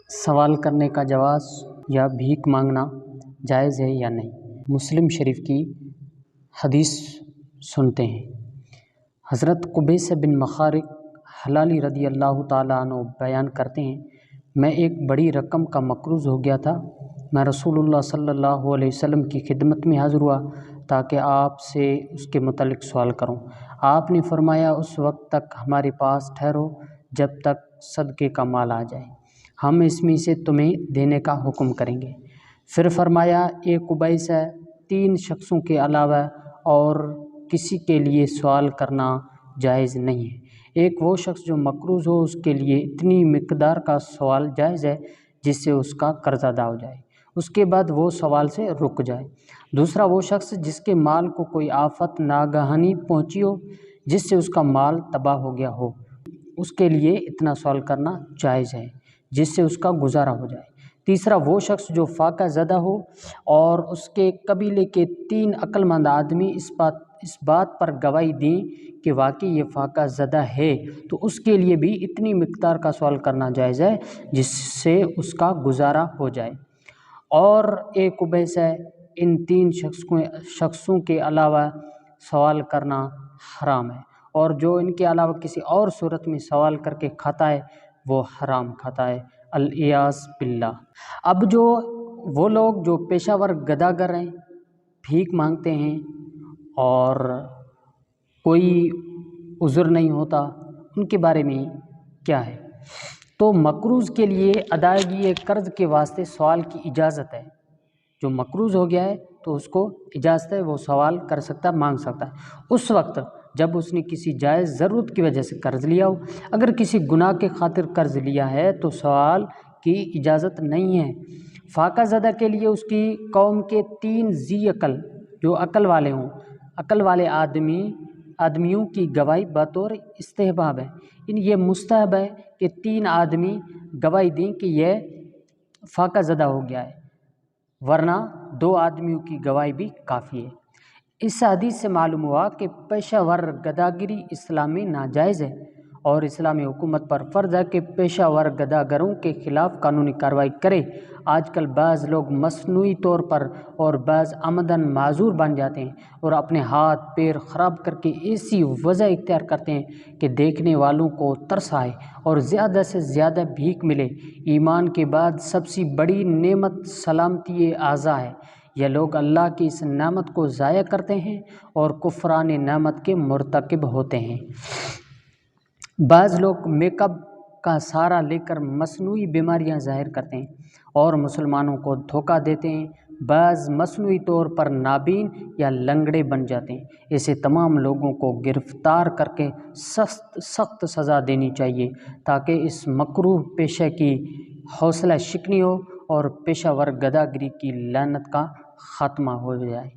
سوال کرنے کا جواز یا بھیک مانگنا جائز ہے یا نہیں۔ مسلم شریف کی حدیث سنتے ہیں۔ حضرت قبیس بن مخارق حلالی رضی اللہ تعالیٰ عنہ بیان کرتے ہیں، میں ایک بڑی رقم کا مقروض ہو گیا تھا۔ میں رسول اللہ صلی اللہ علیہ وسلم کی خدمت میں حاضر ہوا تاکہ آپ سے اس کے متعلق سوال کروں۔ آپ نے فرمایا، اس وقت تک ہمارے پاس ٹھہرو جب تک صدقے کا مال آ جائے، ہم اس میں سے تمہیں دینے کا حکم کریں گے۔ پھر فرمایا، اے قبیس، 3 شخصوں کے علاوہ اور کسی کے لیے سوال کرنا جائز نہیں ہے۔ ایک وہ شخص جو مقروض ہو، اس کے لیے اتنی مقدار کا سوال جائز ہے جس سے اس کا قرض ادا ہو جائے، اس کے بعد وہ سوال سے رک جائے۔ دوسرا وہ شخص جس کے مال کو کوئی آفت ناگہانی پہنچی ہو جس سے اس کا مال تباہ ہو گیا ہو، اس کے لیے اتنا سوال کرنا جائز ہے جس سے اس کا گزارا ہو جائے۔ تیسرا وہ شخص جو فاقہ زدہ ہو اور اس کے قبیلے کے 3 عقل مند آدمی اس بات پر گواہی دیں کہ واقعی یہ فاقہ زدہ ہے، تو اس کے لیے بھی اتنی مقدار کا سوال کرنا جائز ہے جس سے اس کا گزارا ہو جائے۔ اور ایک قبیس ہے، ان 3 شخصوں کے علاوہ سوال کرنا حرام ہے، اور جو ان کے علاوہ کسی اور صورت میں سوال کر کے کھاتا ہے وہ حرام کھاتا ہے، العیاذ باللہ۔ اب وہ لوگ جو پیشہ ور گداگر ہیں، بھیک مانگتے ہیں اور کوئی عذر نہیں ہوتا، ان کے بارے میں کیا ہے؟ تو مقروض کے لیے ادائیگی قرض کے واسطے سوال کی اجازت ہے۔ جو مقروض ہو گیا ہے تو اس کو اجازت ہے، وہ سوال کر سکتا ہے، مانگ سکتا ہے، اس وقت جب اس نے کسی جائز ضرورت کی وجہ سے قرض لیا ہو۔ اگر کسی گناہ کے خاطر قرض لیا ہے تو سوال کی اجازت نہیں ہے۔ فاقہ زدہ کے لیے اس کی قوم کے 3 ذی عقل جو عقل والے ہوں، عقل والے آدمیوں کی گواہی بطور استحباب ہے، یہ مستحب ہے کہ 3 آدمی گواہی دیں کہ یہ فاقہ زدہ ہو گیا ہے، ورنہ 2 آدمیوں کی گواہی بھی کافی ہے۔ اس حدیث سے معلوم ہوا کہ پیشہ ور گداگری اسلام میں ناجائز ہے، اور اسلامی حکومت پر فرض ہے کہ پیشہ ور گداگروں کے خلاف قانونی کارروائی کرے۔ آج کل بعض لوگ مصنوعی طور پر اور بعض عمدن معذور بن جاتے ہیں اور اپنے ہاتھ پیر خراب کر کے ایسی وضع اختیار کرتے ہیں کہ دیکھنے والوں کو ترس آئے اور زیادہ سے زیادہ بھیک ملے۔ ایمان کے بعد سب سے بڑی نعمت سلامتی اعضاء ہے۔ یہ لوگ اللہ کی اس نعمت کو ضائع کرتے ہیں اور کفران نعمت کے مرتکب ہوتے ہیں۔ بعض لوگ میک اپ کا سہارا لے کر مصنوعی بیماریاں ظاہر کرتے ہیں اور مسلمانوں کو دھوکہ دیتے ہیں۔ بعض مصنوعی طور پر نابین یا لنگڑے بن جاتے ہیں۔ ایسے تمام لوگوں کو گرفتار کر کے سخت سزا دینی چاہیے تاکہ اس مکروہ پیشے کی حوصلہ شکنی ہو اور پیشہ ور گداگری کی لعنت کا خاتمہ ہو جائے۔